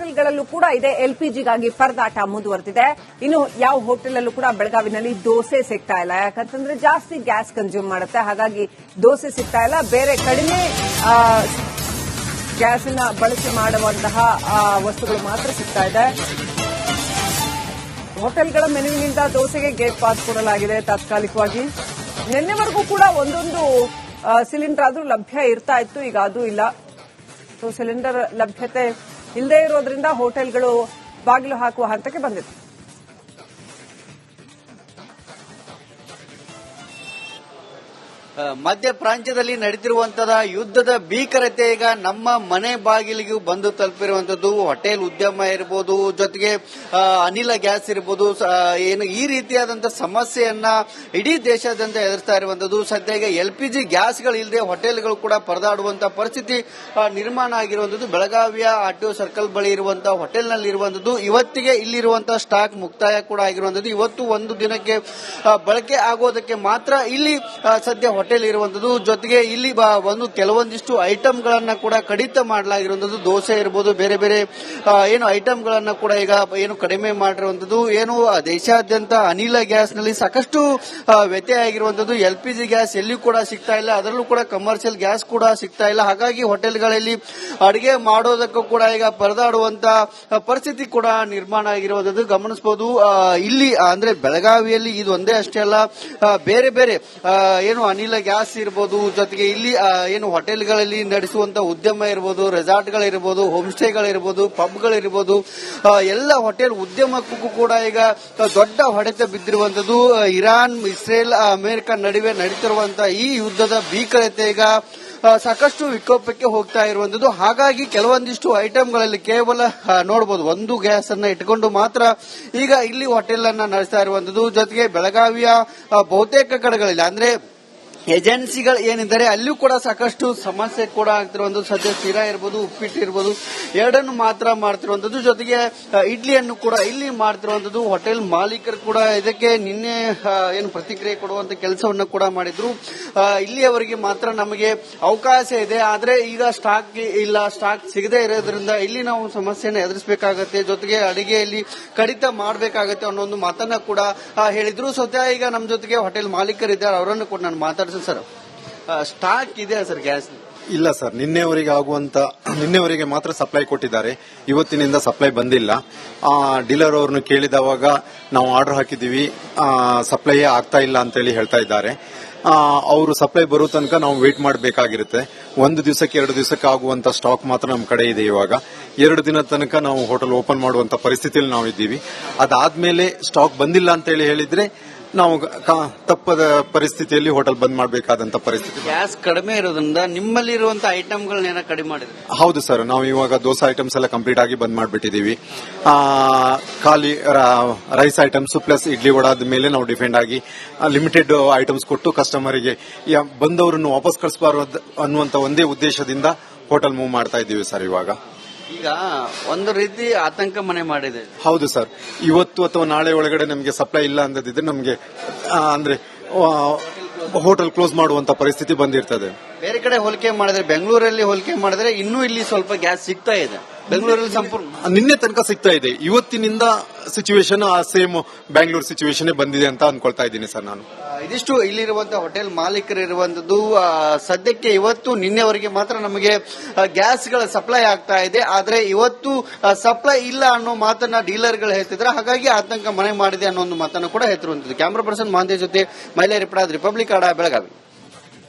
ಹೋಟೆಲ್ಗಳಲ್ಲೂ ಕೂಡ ಇದೆ ಎಲ್ಪಿಜಿಗಾಗಿ ಪರದಾಟ ಮುಂದುವರೆದಿದೆ. ಇನ್ನು ಯಾವ ಹೋಟೆಲ್ ಕೂಡ ಬೆಳಗಾವಿನಲ್ಲಿ ದೋಸೆ ಸಿಗ್ತಾ ಇಲ್ಲ. ಯಾಕಂತಂದ್ರೆ ಜಾಸ್ತಿ ಗ್ಯಾಸ್ ಕನ್ಸ್ಯೂಮ್ ಮಾಡುತ್ತೆ, ಹಾಗಾಗಿ ದೋಸೆ ಸಿಗ್ತಾ ಇಲ್ಲ. ಬೇರೆ ಕಡಿಮೆ ಗ್ಯಾಸ್ ಅನ್ನ ಬಳಸಿ ಮಾಡುವಂತಹ ವಸ್ತುಗಳು ಮಾತ್ರ ಸಿಗ್ತಾ ಇದೆ. ಹೋಟೆಲ್ಗಳ ಮೆನುವಿನಿಂದ ದೋಸೆಗೆ ಗೇಟ್ ಪಾಸ್ ಕೊಡಲಾಗಿದೆ ತಾತ್ಕಾಲಿಕವಾಗಿ. ನಿನ್ನೆವರೆಗೂ ಕೂಡ ಒಂದೊಂದು ಸಿಲಿಂಡರ್ ಆದ್ರೂ ಲಭ್ಯ ಇರ್ತಾ ಇತ್ತು, ಈಗ ಅದು ಇಲ್ಲ. ಸೊ ಸಿಲಿಂಡರ್ ಲಭ್ಯತೆ ಇಲ್ಲದೆ ಇರೋದ್ರಿಂದ ಹೋಟೆಲ್ಗಳು ಬಾಗಿಲು ಹಾಕುವ ಹಂತಕ್ಕೆ ಬಂದಿದೆ. ಮಧ್ಯ ಪ್ರಾಂತ್ಯದಲ್ಲಿ ನಡೆದಿರುವಂತಹ ಯುದ್ಧದ ಭೀಕರತೆ ಈಗ ನಮ್ಮ ಮನೆ ಬಾಗಿಲಿಗೂ ಬಂದು ತಲುಪಿರುವಂತದ್ದು. ಹೋಟೆಲ್ ಉದ್ಯಮ ಇರಬಹುದು, ಜೊತೆಗೆ ಅನಿಲ ಗ್ಯಾಸ್ ಇರಬಹುದು, ಏನು ಈ ರೀತಿಯಾದಂತಹ ಸಮಸ್ಯೆಯನ್ನ ಇಡೀ ದೇಶಾದ್ಯಂತ ಎದುರಿಸ್ತಾ ಇರುವಂತದ್ದು. ಸದ್ಯ ಈಗ ಎಲ್ಪಿಜಿ ಗ್ಯಾಸ್ಗಳು ಇಲ್ಲದೆ ಹೋಟೆಲ್ಗಳು ಕೂಡ ಪರದಾಡುವಂತಹ ಪರಿಸ್ಥಿತಿ ನಿರ್ಮಾಣ ಆಗಿರುವಂತದ್ದು. ಬೆಳಗಾವಿಯ ಆರ್ಟಿಒ ಸರ್ಕಲ್ ಬಳಿ ಇರುವಂತಹ ಹೋಟೆಲ್ನಲ್ಲಿ ಇರುವಂತದ್ದು. ಇವತ್ತಿಗೆ ಇಲ್ಲಿರುವಂತಹ ಸ್ಟಾಕ್ ಮುಕ್ತಾಯ ಕೂಡ ಆಗಿರುವಂತದ್ದು. ಇವತ್ತು ಒಂದು ದಿನಕ್ಕೆ ಬಳಕೆ ಆಗೋದಕ್ಕೆ ಮಾತ್ರ ಇಲ್ಲಿ ಸದ್ಯ ಹೋಟೆಲ್ ಇರುವಂತದ್ದು. ಜೊತೆಗೆ ಇಲ್ಲಿ ಒಂದು ಕೆಲವೊಂದಿಷ್ಟು ಐಟಂಗಳನ್ನ ಕೂಡ ಕಡಿತ ಮಾಡಲಾಗಿರುವಂತದ್ದು. ದೋಸೆ ಇರಬಹುದು, ಬೇರೆ ಬೇರೆ ಏನು ಐಟಂಗಳನ್ನ ಕೂಡ ಈಗ ಏನು ಕಡಿಮೆ ಮಾಡಿರುವಂತದ್ದು. ಏನು ದೇಶಾದ್ಯಂತ ಅನಿಲ ಗ್ಯಾಸ್ ನಲ್ಲಿ ಸಾಕಷ್ಟು ವ್ಯತ್ಯಯ ಆಗಿರುವಂತದ್ದು. ಎಲ್ಪಿಜಿ ಗ್ಯಾಸ್ ಎಲ್ಲಿ ಕೂಡ ಸಿಗ್ತಾ ಇಲ್ಲ, ಅದರಲ್ಲೂ ಕೂಡ ಕಮರ್ಷಿಯಲ್ ಗ್ಯಾಸ್ ಕೂಡ ಸಿಗ್ತಾ ಇಲ್ಲ. ಹಾಗಾಗಿ ಹೋಟೆಲ್ಗಳಲ್ಲಿ ಅಡಿಗೆ ಮಾಡೋದಕ್ಕೂ ಕೂಡ ಈಗ ಪರದಾಡುವಂತ ಪರಿಸ್ಥಿತಿ ಕೂಡ ನಿರ್ಮಾಣ ಆಗಿರುವಂತದ್ದು ಗಮನಿಸಬಹುದು. ಇಲ್ಲಿ ಅಂದ್ರೆ ಬೆಳಗಾವಿಯಲ್ಲಿ ಇದು ಒಂದೇ ಅಷ್ಟೇ ಅಲ್ಲ, ಬೇರೆ ಬೇರೆ ಏನು ಅನಿಲ ಗ್ಯಾಸ್ ಇರಬಹುದು, ಜೊತೆಗೆ ಇಲ್ಲಿ ಏನು ಹೋಟೆಲ್ಗಳಲ್ಲಿ ನಡೆಸುವಂತ ಉದ್ಯಮ ಇರಬಹುದು, ರೆಸಾರ್ಟ್ಗಳಿರಬಹುದು, ಹೋಮ್ ಸ್ಟೇಗಳಿರಬಹುದು, ಪಬ್ಗಳಿರಬಹುದು, ಎಲ್ಲ ಹೋಟೆಲ್ ಉದ್ಯಮಕ್ಕೂ ಕೂಡ ಈಗ ದೊಡ್ಡ ಹೊಡೆತ ಬಿದ್ದಿರುವಂತದ್ದು. ಇರಾನ್, ಇಸ್ರೇಲ್, ಅಮೆರಿಕ ನಡುವೆ ನಡೀತಿರುವಂತಹ ಈ ಯುದ್ಧದ ಭೀಕರತೆ ಈಗ ಸಾಕಷ್ಟು ವಿಕೋಪಕ್ಕೆ ಹೋಗ್ತಾ ಇರುವಂತದ್ದು. ಹಾಗಾಗಿ ಕೆಲವೊಂದಿಷ್ಟು ಐಟಂಗಳಲ್ಲಿ ಕೇವಲ ನೋಡಬಹುದು ಒಂದು ಗ್ಯಾಸ್ ಅನ್ನ ಇಟ್ಕೊಂಡು ಮಾತ್ರ ಈಗ ಇಲ್ಲಿ ಹೋಟೆಲ್ ಅನ್ನ ನಡೆಸ್ತಾ ಇರುವಂತದ್ದು. ಜೊತೆಗೆ ಬೆಳಗಾವಿಯ ಬಹುತೇಕ ಕಡೆಗಳಲ್ಲಿ ಅಂದ್ರೆ ಏಜೆನ್ಸಿಗಳು ಏನಿದ್ದಾರೆ ಅಲ್ಲಿಯೂ ಕೂಡ ಸಾಕಷ್ಟು ಸಮಸ್ಯೆ ಕೂಡ ಆಗ್ತಿರುವಂತದ್ದು. ಸದ್ಯ ಶಿರಾ ಇರಬಹುದು, ಉಪ್ಪಿಟ್ಟು ಇರಬಹುದು, ಎರಡನ್ನು ಮಾತ್ರ ಮಾಡ್ತಿರುವಂತದ್ದು. ಜೊತೆಗೆ ಇಡ್ಲಿಯನ್ನು ಕೂಡ ಇಲ್ಲಿ ಮಾಡ್ತಿರುವಂತದ್ದು. ಹೋಟೆಲ್ ಮಾಲೀಕರು ಕೂಡ ಇದಕ್ಕೆ ನಿನ್ನೆ ಏನು ಪ್ರತಿಕ್ರಿಯೆ ಕೊಡುವಂತ ಕೆಲಸವನ್ನು ಕೂಡ ಮಾಡಿದ್ರು. ಇಲ್ಲಿಯವರೆಗೆ ಮಾತ್ರ ನಮಗೆ ಅವಕಾಶ ಇದೆ, ಆದ್ರೆ ಈಗ ಸ್ಟಾಕ್ ಇಲ್ಲ, ಸ್ಟಾಕ್ ಸಿಗದೇ ಇರೋದ್ರಿಂದ ಇಲ್ಲಿ ನಾವು ಸಮಸ್ಯೆಯನ್ನು ಎದುರಿಸಬೇಕಾಗತ್ತೆ, ಜೊತೆಗೆ ಅಡಿಗೆಯಲ್ಲಿ ಕಡಿತ ಮಾಡಬೇಕಾಗತ್ತೆ ಅನ್ನೋ ಒಂದು ಮಾತನ್ನ ಕೂಡ ಹೇಳಿದ್ರು. ಸದ್ಯ ಈಗ ನಮ್ಮ ಜೊತೆಗೆ ಹೋಟೆಲ್ ಮಾಲೀಕರಿದ್ದಾರೆ, ಅವರನ್ನು ಕೂಡ ನಾನು ಮಾತಾಡ್ತೀನಿ. ಸರ್, ಸ್ಟಾಕ್ ಇದೆ ಸರ್ ಗ್ಯಾಸ್? ಇಲ್ಲ ಸರ್, ನಿನ್ನೆವರೆಗೆ ಮಾತ್ರ ಸಪ್ಲೈ ಕೊಟ್ಟಿದ್ದಾರೆ. ಇವತ್ತಿನಿಂದ ಸಪ್ಲೈ ಬಂದಿಲ್ಲ. ಡೀಲರ್ ಅವ್ರನ್ನು ಕೇಳಿದವಾಗ ನಾವು ಆರ್ಡರ್ ಹಾಕಿದೀವಿ, ಸಪ್ಲೈ ಆಗ್ತಾ ಇಲ್ಲ ಅಂತ ಹೇಳಿ ಹೇಳ್ತಾ ಇದ್ದಾರೆ. ಅವರು ಸಪ್ಲೈ ಬರೋ ತನಕ ನಾವು ವೇಟ್ ಮಾಡಬೇಕಾಗಿರುತ್ತೆ. ಒಂದು ದಿವಸಕ್ಕೆ 2 ದಿವಸಕ್ಕೆ ಆಗುವಂತ ಸ್ಟಾಕ್ ಮಾತ್ರ ನಮ್ಮ ಕಡೆ ಇದೆ. ಇವಾಗ 2 ದಿನ ತನಕ ನಾವು ಹೋಟೆಲ್ ಓಪನ್ ಮಾಡುವಂತ ಪರಿಸ್ಥಿತಿಯಲ್ಲಿ ನಾವು ಇದ್ದೀವಿ. ಅದಾದ್ಮೇಲೆ ಸ್ಟಾಕ್ ಬಂದಿಲ್ಲ ಅಂತ ಹೇಳಿದ್ರೆ ನಾವು ತಪ್ಪದ ಪರಿಸ್ಥಿತಿಯಲ್ಲಿ ಹೋಟೆಲ್ ಬಂದ್ ಮಾಡಬೇಕಾದಂತ ಪರಿಸ್ಥಿತಿ. ಗ್ಯಾಸ್ ಕಡಿಮೆ ಇರೋದ್ರಿಂದ ನಿಮ್ಮಲ್ಲಿ ಇರುವಂತಹ ಐಟಮ್ಗಳನ್ನ ಕಡಿಮೆ ಮಾಡಿದ್ರೆ? ಹೌದು ಸರ್, ನಾವು ಇವಾಗ ದೋಸೆ ಐಟಮ್ಸ್ ಎಲ್ಲ ಕಂಪ್ಲೀಟ್ ಆಗಿ ಬಂದ್ ಮಾಡಿಬಿಟ್ಟಿದೀವಿ. ಖಾಲಿ ರೈಸ್ ಐಟಮ್ಸ್ ಪ್ಲಸ್ ಇಡ್ಲಿ ವಡಾದ ಮೇಲೆ ನಾವು ಡಿಪೆಂಡ್ ಆಗಿ ಲಿಮಿಟೆಡ್ ಐಟಮ್ಸ್ ಕೊಟ್ಟು ಕಸ್ಟಮರಿಗೆ ಬಂದವರನ್ನು ವಾಪಸ್ ಕಳಿಸಬಾರದು ಅನ್ನುವಂತ ಒಂದೇ ಉದ್ದೇಶದಿಂದ ಹೋಟೆಲ್ ಮೂವ್ ಮಾಡ್ತಾ ಇದ್ದೀವಿ ಸರ್. ಇವಾಗ ಈಗ ಒಂದು ರೀತಿ ಆತಂಕ ಮನೆ ಮಾಡಿದೆ. ಹೌದು ಸರ್, ಇವತ್ತು ಅಥವಾ ನಾಳೆ ಒಳಗಡೆ ನಮಗೆ ಸಪ್ಲೈ ಇಲ್ಲ ಅಂದಿದ್ರೆ ನಮಗೆ ಅಂದ್ರೆ ಹೋಟೆಲ್ ಕ್ಲೋಸ್ ಮಾಡುವಂತ ಪರಿಸ್ಥಿತಿ ಬಂದಿರ್ತದೆ. ಬೇರೆ ಕಡೆ ಹೋಲಿಕೆ ಮಾಡಿದ್ರೆ, ಬೆಂಗಳೂರಲ್ಲಿ ಹೋಲಿಕೆ ಮಾಡಿದ್ರೆ ಇನ್ನೂ ಇಲ್ಲಿ ಸ್ವಲ್ಪ ಗ್ಯಾಸ್ ಸಿಗ್ತಾ ಇದೆ. ಬೆಂಗಳೂರಲ್ಲಿ ಸಂಪೂರ್ಣ ನಿನ್ನೆ ತನಕ ಸಿಗ್ತಾ ಇದೆ. ಇವತ್ತಿನಿಂದ ಸಿಚುವೇಶನ್ ಸೇಮ್ ಬ್ಯಾಂಗ್ಳೂರ್ ಸಿಚುವೇಶನ್ ಬಂದಿದೆ ಅಂತ ಅನ್ಕೊಳ್ತಾ ಇದ್ದೀನಿ ಸರ್ ನಾನು. ಇದಿಷ್ಟು ಇಲ್ಲಿರುವಂತಹ ಹೋಟೆಲ್ ಮಾಲೀಕರು ಇರುವಂತದ್ದು. ಸದ್ಯಕ್ಕೆ ಇವತ್ತು ನಿನ್ನೆವರೆಗೆ ಮಾತ್ರ ನಮಗೆ ಗ್ಯಾಸ್ಗಳ ಸಪ್ಲೈ ಆಗ್ತಾ ಇದೆ, ಆದ್ರೆ ಇವತ್ತು ಸಪ್ಲೈ ಇಲ್ಲ ಅನ್ನೋ ಮಾತನ್ನ ಡೀಲರ್ಗಳು ಹೇಳ್ತಿದ್ರೆ, ಹಾಗಾಗಿ ಆತಂಕ ಮನೆ ಮಾಡಿದೆ ಅನ್ನೋ ಒಂದು ಮಾತನ್ನು ಕೂಡ ಹೇಳ್ತಿರುವಂತದ್ದು. ಕ್ಯಾಮರಾ ಪರ್ಸನ್ ಮಹಾಂತೇಶ್ ಜೊತೆ ಮೈಲಾ ರಿಪಡಾದ್, ರಿಪಬ್ಲಿಕ್ ಕನ್ನಡ, ಬೆಳಗಾವಿ.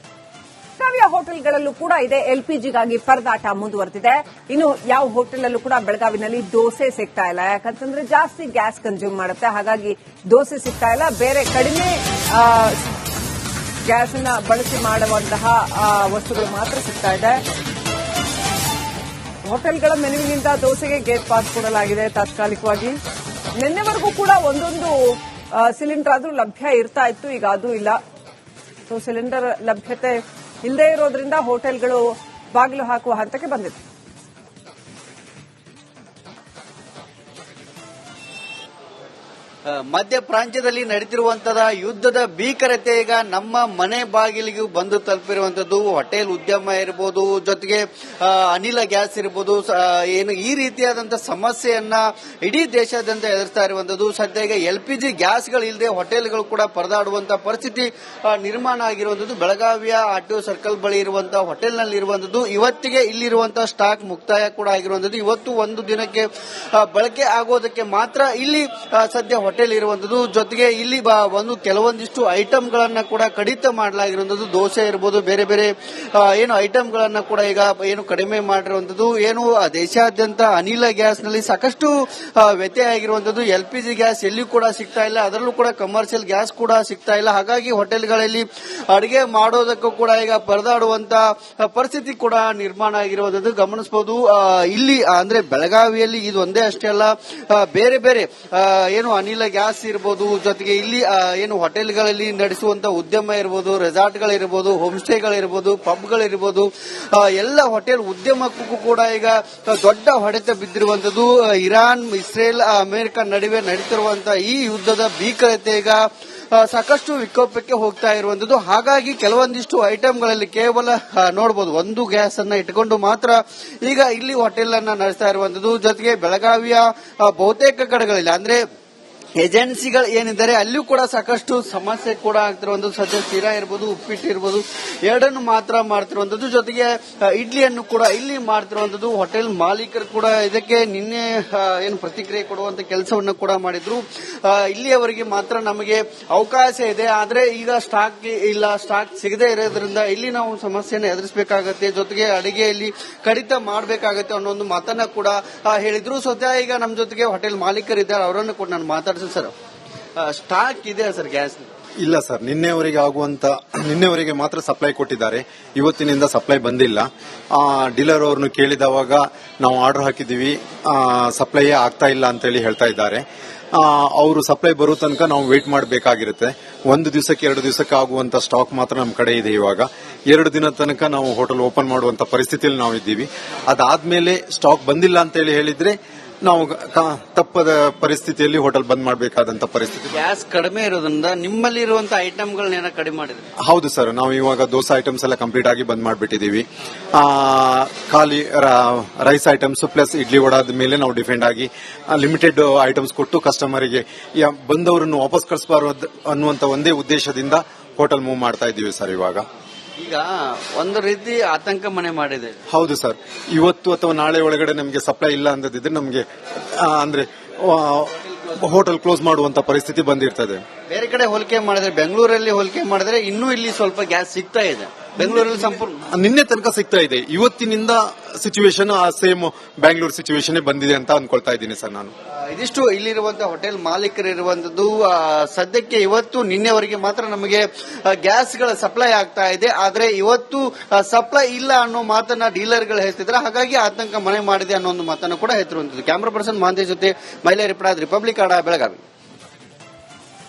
ಬೆಳಗಾವಿಯ ಹೋಟೆಲ್ಗಳಲ್ಲೂ ಕೂಡ ಇದೆ ಎಲ್ಪಿಜಿಗಾಗಿ ಪರದಾಟ ಮುಂದುವರೆದಿದೆ. ಇನ್ನು ಯಾವ ಹೋಟೆಲ್ ಕೂಡ ಬೆಳಗಾವಿನಲ್ಲಿ ದೋಸೆ ಸಿಗ್ತಾ ಇಲ್ಲ. ಯಾಕಂತಂದ್ರೆ ಜಾಸ್ತಿ ಗ್ಯಾಸ್ ಕನ್ಸ್ಯೂಮ್ ಮಾಡುತ್ತೆ, ಹಾಗಾಗಿ ದೋಸೆ ಸಿಗ್ತಾ ಇಲ್ಲ. ಬೇರೆ ಕಡಿಮೆ ಗ್ಯಾಸ್ ಅನ್ನ ಬಳಸಿ ಮಾಡುವಂತಹ ವಸ್ತುಗಳು ಮಾತ್ರ ಸಿಗ್ತಾ ಇದೆ. ಹೋಟೆಲ್ಗಳ ಮೆನುವಿನಿಂದ ದೋಸೆಗೆ ಗೇಟ್ ಪಾಸ್ ಕೊಡಲಾಗಿದೆ ತಾತ್ಕಾಲಿಕವಾಗಿ. ನಿನ್ನೆವರೆಗೂ ಕೂಡ ಒಂದೊಂದು ಸಿಲಿಂಡರ್ ಆದ್ರೂ ಲಭ್ಯ ಇರ್ತಾ ಇತ್ತು, ಈಗ ಅದು ಇಲ್ಲ. ಸೊ ಸಿಲಿಂಡರ್ ಲಭ್ಯತೆ ಇಲ್ಲದೆ ಇರೋದ್ರಿಂದ ಹೋಟೆಲ್ಗಳು ಬಾಗಿಲು ಹಾಕುವ ಹಂತಕ್ಕೆ ಬಂದಿದೆ. ಮಧ್ಯ ಪ್ರಾಂತ್ಯದಲ್ಲಿ ನಡೆದಿರುವಂತಹ ಯುದ್ಧದ ಭೀಕರತೆ ಈಗ ನಮ್ಮ ಮನೆ ಬಾಗಿಲಿಗೂ ಬಂದು ತಲುಪಿರುವಂತದ್ದು. ಹೋಟೆಲ್ ಉದ್ಯಮ ಇರಬಹುದು, ಜೊತೆಗೆ ಅನಿಲ ಗ್ಯಾಸ್ ಇರಬಹುದು, ಏನು ಈ ರೀತಿಯಾದಂತಹ ಸಮಸ್ಯೆಯನ್ನ ಇಡೀ ದೇಶಾದ್ಯಂತ ಎದುರಿಸ್ತಾ ಇರುವಂತದ್ದು. ಸದ್ಯ ಈಗ LPG ಗ್ಯಾಸ್ಗಳು ಇಲ್ಲದೆ ಹೋಟೆಲ್ಗಳು ಕೂಡ ಪರದಾಡುವಂತಹ ಪರಿಸ್ಥಿತಿ ನಿರ್ಮಾಣ ಆಗಿರುವಂತದ್ದು. ಬೆಳಗಾವಿಯ RTO ಸರ್ಕಲ್ ಬಳಿ ಇರುವಂತಹ ಹೋಟೆಲ್ನಲ್ಲಿ ಇರುವಂತದ್ದು. ಇವತ್ತಿಗೆ ಇಲ್ಲಿರುವಂತಹ ಸ್ಟಾಕ್ ಮುಕ್ತಾಯ ಕೂಡ ಆಗಿರುವಂತದ್ದು. ಇವತ್ತು ಒಂದು ದಿನಕ್ಕೆ ಬಳಕೆ ಆಗೋದಕ್ಕೆ ಮಾತ್ರ ಇಲ್ಲಿ ಸದ್ಯ ಹೋಟೆಲ್ ಇರುವಂತದ್ದು. ಜೊತೆಗೆ ಇಲ್ಲಿ ಒಂದು ಕೆಲವೊಂದಿಷ್ಟು ಐಟಂಗಳನ್ನ ಕೂಡ ಕಡಿತ ಮಾಡಲಾಗಿರುವಂತದ್ದು. ದೋಸೆ ಇರಬಹುದು, ಬೇರೆ ಬೇರೆ ಏನು ಐಟಂಗಳನ್ನ ಕೂಡ ಈಗ ಏನು ಕಡಿಮೆ ಮಾಡಿರುವಂತದ್ದು. ಏನು ದೇಶಾದ್ಯಂತ ಅನಿಲ ಗ್ಯಾಸ್ ನಲ್ಲಿ ಸಾಕಷ್ಟು ವ್ಯತ್ಯಯ ಆಗಿರುವಂತದ್ದು. LPG ಗ್ಯಾಸ್ ಎಲ್ಲಿಯೂ ಕೂಡ ಸಿಗ್ತಾ ಇಲ್ಲ, ಅದರಲ್ಲೂ ಕೂಡ ಕಮರ್ಷಿಯಲ್ ಗ್ಯಾಸ್ ಕೂಡ ಸಿಗ್ತಾ ಇಲ್ಲ. ಹಾಗಾಗಿ ಹೋಟೆಲ್ಗಳಲ್ಲಿ ಅಡಿಗೆ ಮಾಡೋದಕ್ಕೂ ಕೂಡ ಈಗ ಪರದಾಡುವಂತ ಪರಿಸ್ಥಿತಿ ಕೂಡ ನಿರ್ಮಾಣ ಆಗಿರುವಂತದ್ದು ಗಮನಿಸಬಹುದು. ಇಲ್ಲಿ ಅಂದ್ರೆ ಬೆಳಗಾವಿಯಲ್ಲಿ ಇದು ಒಂದೇ ಅಷ್ಟೇ ಅಲ್ಲ, ಬೇರೆ ಬೇರೆ ಏನು ಅನಿಲ ಗ್ಯಾಸ್ ಇರಬಹುದು, ಜೊತೆಗೆ ಇಲ್ಲಿ ಏನು ಹೋಟೆಲ್ಗಳಲ್ಲಿ ನಡೆಸುವಂತಹ ಉದ್ಯಮ ಇರಬಹುದು, ರೆಸಾರ್ಟ್ಗಳಿರಬಹುದು, ಹೋಮ್ ಸ್ಟೇಗಳಿರಬಹುದು, ಪಬ್ಗಳಿರಬಹುದು, ಎಲ್ಲ ಹೋಟೆಲ್ ಉದ್ಯಮಕ್ಕೂ ಕೂಡ ಈಗ ದೊಡ್ಡ ಹೊಡೆತ ಬಿದ್ದಿರುವಂತದ್ದು. ಇರಾನ್, ಇಸ್ರೇಲ್, ಅಮೆರಿಕ ನಡುವೆ ನಡೀತಿರುವಂತಹ ಈ ಯುದ್ಧದ ಭೀಕರತೆ ಈಗ ಸಾಕಷ್ಟು ವಿಕೋಪಕ್ಕೆ ಹೋಗ್ತಾ ಇರುವಂತದ್ದು. ಹಾಗಾಗಿ ಕೆಲವೊಂದಿಷ್ಟು ಐಟಂಗಳಲ್ಲಿ ಕೇವಲ ನೋಡಬಹುದು ಒಂದು ಗ್ಯಾಸ್ ಅನ್ನ ಇಟ್ಟುಕೊಂಡು ಮಾತ್ರ ಈಗ ಇಲ್ಲಿ ಹೋಟೆಲ್ ಅನ್ನ ನಡೆಸ್ತಾ ಇರುವಂತದ್ದು. ಜೊತೆಗೆ ಬೆಳಗಾವಿಯ ಬಹುತೇಕ ಕಡೆಗಳಲ್ಲಿ ಅಂದ್ರೆ ಏಜೆನ್ಸಿಗಳು ಏನಿದ್ದಾರೆ ಅಲ್ಲಿಯೂ ಕೂಡ ಸಾಕಷ್ಟು ಸಮಸ್ಯೆ ಕೂಡ ಆಗ್ತಿರುವಂತದ್ದು. ಸದ್ಯ ಶಿರಾ ಇರಬಹುದು, ಉಪ್ಪಿಟ್ಟು ಇರಬಹುದು, ಎರಡನ್ನು ಮಾತ್ರ ಮಾಡ್ತಿರುವಂತದ್ದು. ಜೊತೆಗೆ ಇಡ್ಲಿಯನ್ನು ಕೂಡ ಇಲ್ಲಿ ಮಾಡ್ತಿರುವಂತದ್ದು. ಹೋಟೆಲ್ ಮಾಲೀಕರು ಕೂಡ ಇದಕ್ಕೆ ನಿನ್ನೆ ಏನು ಪ್ರತಿಕ್ರಿಯೆ ಕೊಡುವಂತ ಕೆಲಸವನ್ನು ಕೂಡ ಮಾಡಿದ್ರು. ಇಲ್ಲಿಯವರೆಗೆ ಮಾತ್ರ ನಮಗೆ ಅವಕಾಶ ಇದೆ, ಆದ್ರೆ ಈಗ ಸ್ಟಾಕ್ ಇಲ್ಲ, ಸ್ಟಾಕ್ ಸಿಗದೆ ಇರೋದ್ರಿಂದ ಇಲ್ಲಿ ನಾವು ಸಮಸ್ಯೆಯನ್ನು ಎದುರಿಸಬೇಕಾಗತ್ತೆ, ಜೊತೆಗೆ ಅಡಿಗೆಯಲ್ಲಿ ಕಡಿತ ಮಾಡಬೇಕಾಗತ್ತೆ ಅನ್ನೋ ಒಂದು ಮಾತನ್ನ ಕೂಡ ಹೇಳಿದ್ರು. ಸದ್ಯ ಈಗ ನಮ್ಮ ಜೊತೆಗೆ ಹೋಟೆಲ್ ಮಾಲೀಕರಿದ್ದಾರೆ, ಅವರನ್ನು ಕೂಡ ನಾನು ಮಾತಾಡ್ತೀನಿ. ಸರ್, ಸ್ಟಾಕ್ ಇದೆ ಸರ್ ಗ್ಯಾಸ್? ಇಲ್ಲ ಸರ್, ನಿನ್ನೆವರೆಗೆ ಮಾತ್ರ ಸಪ್ಲೈ ಕೊಟ್ಟಿದ್ದಾರೆ. ಇವತ್ತಿನಿಂದ ಸಪ್ಲೈ ಬಂದಿಲ್ಲ. ಡೀಲರ್ ಅವ್ರನ್ನು ಕೇಳಿದವಾಗ ನಾವು ಆರ್ಡರ್ ಹಾಕಿದೀವಿ, ಸಪ್ಲೈಯೇ ಆಗ್ತಾ ಇಲ್ಲ ಅಂತೇಳಿ ಹೇಳ್ತಾ ಇದ್ದಾರೆ. ಅವರು ಸಪ್ಲೈ ಬರೋ ತನಕ ನಾವು ವೇಟ್ ಮಾಡಬೇಕಾಗಿರುತ್ತೆ. ಒಂದು ದಿವಸಕ್ಕೆ 2 ದಿವಸಕ್ಕೆ ಆಗುವಂತ ಸ್ಟಾಕ್ ಮಾತ್ರ ನಮ್ಮ ಕಡೆ ಇದೆ. ಇವಾಗ 2 ದಿನ ತನಕ ನಾವು ಹೋಟೆಲ್ ಓಪನ್ ಮಾಡುವಂತ ಪರಿಸ್ಥಿತಿಯಲ್ಲಿ ನಾವು ಇದ್ದೀವಿ. ಅದಾದ್ಮೇಲೆ ಸ್ಟಾಕ್ ಬಂದಿಲ್ಲ ಅಂತೇಳಿ ಹೇಳಿದ್ರೆ ನಾವು ತಪ್ಪದ ಪರಿಸ್ಥಿತಿಯಲ್ಲಿ ಹೋಟೆಲ್ ಬಂದ್ ಮಾಡಬೇಕಾದಂತ ಪರಿಸ್ಥಿತಿ. ಗ್ಯಾಸ್ ಕಡಿಮೆ ಇರೋದ್ರಿಂದ ನಿಮ್ಮಲ್ಲಿ ಇರುವಂತಹ ಐಟಮ್ಗಳನ್ನ ಕಡಿಮೆ ಮಾಡಿದ್ರೆ? ಹೌದು ಸರ್, ನಾವು ಇವಾಗ ದೋಸೆ ಐಟಮ್ಸ್ ಎಲ್ಲ ಕಂಪ್ಲೀಟ್ ಆಗಿ ಬಂದ್ ಮಾಡಿಬಿಟ್ಟಿದೀವಿ. ಖಾಲಿ ರೈಸ್ ಐಟಮ್ಸ್ ಪ್ಲಸ್ ಇಡ್ಲಿ ವಡಾದ ಮೇಲೆ ನಾವು ಡಿಪೆಂಡ್ ಆಗಿ ಲಿಮಿಟೆಡ್ ಐಟಮ್ಸ್ ಕೊಟ್ಟು ಕಸ್ಟಮರಿಗೆ ಬಂದವರನ್ನು ವಾಪಸ್ ಕಳಿಸಬಾರದು ಅನ್ನುವಂತ ಒಂದೇ ಉದ್ದೇಶದಿಂದ ಹೋಟೆಲ್ ಮೂವ್ ಮಾಡ್ತಾ ಇದ್ದೀವಿ ಸರ್. ಇವಾಗ ಈಗ ಒಂದು ರೀತಿ ಆತಂಕ ಮನೆ ಮಾಡಿದೆ. ಹೌದು ಸರ್, ಇವತ್ತು ಅಥವಾ ನಾಳೆ ಒಳಗಡೆ ನಮಗೆ ಸಪ್ಲೈ ಇಲ್ಲ ಅಂದಿದ್ರೆ ನಮಗೆ ಅಂದ್ರೆ ಹೋಟೆಲ್ ಕ್ಲೋಸ್ ಮಾಡುವಂತ ಪರಿಸ್ಥಿತಿ ಬಂದಿರ್ತದೆ. ಬೇರೆ ಕಡೆ ಹೋಲಿಕೆ ಮಾಡಿದ್ರೆ, ಬೆಂಗಳೂರಲ್ಲಿ ಹೋಲಿಕೆ ಮಾಡಿದ್ರೆ ಇನ್ನೂ ಇಲ್ಲಿ ಸ್ವಲ್ಪ ಗ್ಯಾಸ್ ಸಿಗ್ತಾ ಇದೆ. ಬೆಂಗಳೂರಲ್ಲಿ ಸಂಪೂರ್ಣ ನಿನ್ನೆ ತನಕ ಸಿಗ್ತಾ ಇದೆ. ಇವತ್ತಿನಿಂದ ಸಿಚುವೇಶನ್ ಸೇಮ್ ಬ್ಯಾಂಗ್ಳೂರ್ ಸಿಚುವೇಶನ್ ಬಂದಿದೆ ಅಂತ ಅನ್ಕೊಳ್ತಾ ಇದ್ದೀನಿ ಸರ್ ನಾನು. ಇದಿಷ್ಟು ಇಲ್ಲಿರುವಂತಹ ಹೋಟೆಲ್ ಮಾಲೀಕರು ಇರುವಂತದ್ದು. ಸದ್ಯಕ್ಕೆ ಇವತ್ತು ನಿನ್ನೆವರೆಗೆ ಮಾತ್ರ ನಮಗೆ ಗ್ಯಾಸ್ಗಳ ಸಪ್ಲೈ ಆಗ್ತಾ ಇದೆ, ಆದ್ರೆ ಇವತ್ತು ಸಪ್ಲೈ ಇಲ್ಲ ಅನ್ನೋ ಮಾತನ್ನ ಡೀಲರ್ಗಳು ಹೇಳ್ತಿದ್ರೆ, ಹಾಗಾಗಿ ಆತಂಕ ಮನೆ ಮಾಡಿದೆ ಅನ್ನೋ ಒಂದು ಮಾತನ್ನು ಕೂಡ ಹೇಳ್ತಿರುವಂತದ್ದು. ಕ್ಯಾಮರಾ ಪರ್ಸನ್ ಮಹಾಂತೇಶ್ ಜೊತೆ ಮಹಿಳಾ ರಿಪಬ್ಲಿಕ್ ಕನ್ನಡ, ಬೆಳಗಾವಿ.